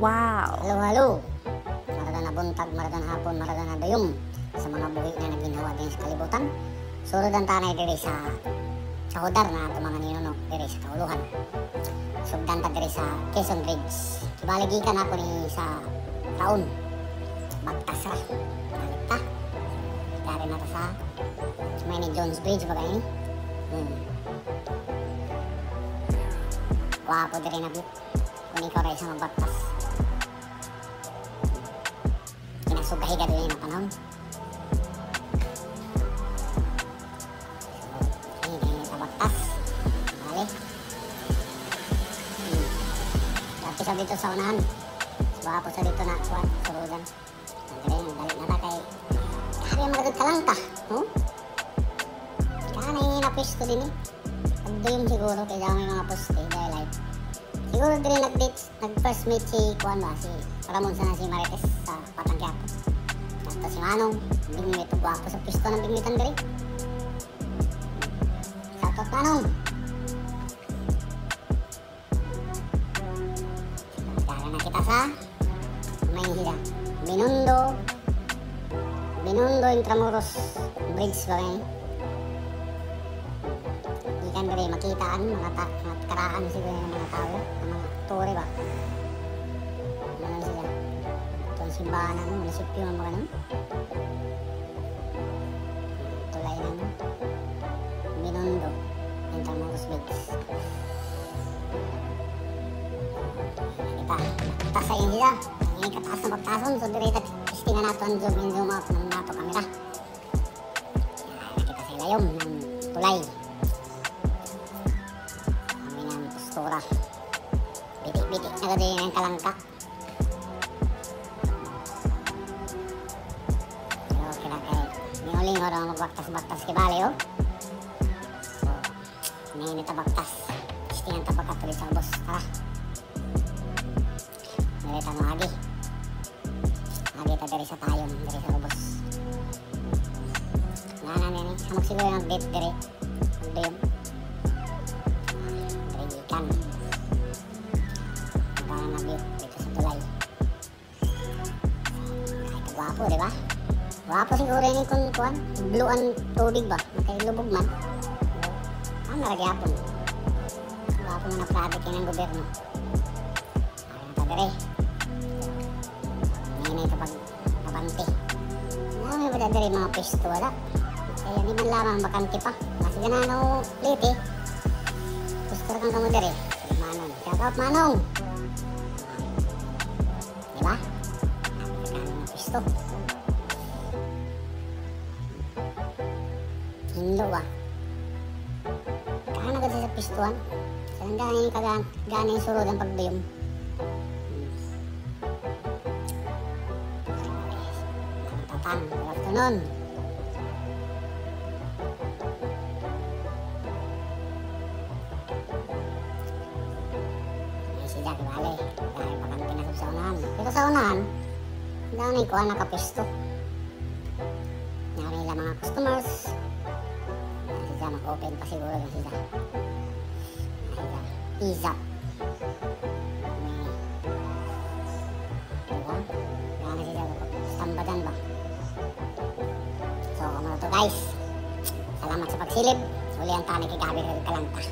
Wow! Halo, halo! Maradona buntag, maradona hapon, maradona dayom sa mga buhi na naginhawa din sa kalibutan. Surod ang tanay diri sa hodar na ito mga ninuno diri sa kauluhan. Sugdan ta diri sa Quezon Bridge. Kibaligikan ako ni sa taon. Bagtas ra. Balik ta. Dari na ta sa may ni Jones Bridge ba kayo? Wapo diri na bit. Kung ikaw rin sa magbagtas. Kinasugahi ka doon yung panahon. Ini tabagtas. Balik. Dati sa dito sa unahan. Wapo sa dito na kuwan. Surudan. Dali na ta kay kaya magagad ka lang ta. Kaya napisto din eh. Pagdoyom siguro kaya may mga poste dahil like siguro din nag-first meet si Kuan ba, si Ramon sana si Marites sa Patangkiapo. At si Manong, bingwit o guwapo sa pisto ng bingwitan diri. Shoutout Manong! Kaya na kita sa may hila. Binondo Intramuros Bridge ba ngayon? Ikan diri makitaan mga karaan siguro ng mga tao, ng mga tore ba? Ano sila? Itong simbahan ng munisipyo ng mga nun. Tulay na nun. Binondo Intramuros Bridge. Kita sa yung sila. Ang kataas na pagtason. So diri testingan nato ang zoom out ng nato kamera. Nakita sa ilayom ng tulay. Postura. Bitik-bitik na gado yung kalangka. Pero kaya niuling ko na magbaktas-baktas kibali oh. So, ninit na baktas. Istingan ta pagkatuloy sa ubos. Tara. Narita mo agi. Agi ta diri sa tayon, diri sa ubos. Nga nini. Hamag siguro yung update diri. Update ikan. Magkano na view dito sa tulay. Ito guwapo, diba? Guwapo siguro yun yung kuwan. Blue ang tubig ba? Nakailubog man. Ang naragyapon. Guwapo mo na project yun ng gobyerno. Ayaw na tadere. Ngayon ito pag kabante. Ano ba tadere mga pesto? Wala. Kaya di man lamang bakante pa. Kasi ganaan ako plate eh. Gusto kang kamu dere. Manong. Shout out Manong. Diba? Kano ng pisto. Hinlo ba? Kano kasi sa pistuan? Saan gana yung surod ang pagdiyom? Tatang. Good afternoon. Siya kibali dahil bakang pinasok sa unahan. Pero sa unahan dami ko nakapesto. Nyari nila mga customers. Siya mag-open pa siguro na sila. Pizza. Diba? Gana siya stambadan ba? So, kumano to guys. Salamat sa pagsilip. Uli ang tani kay Gabi Kalanta.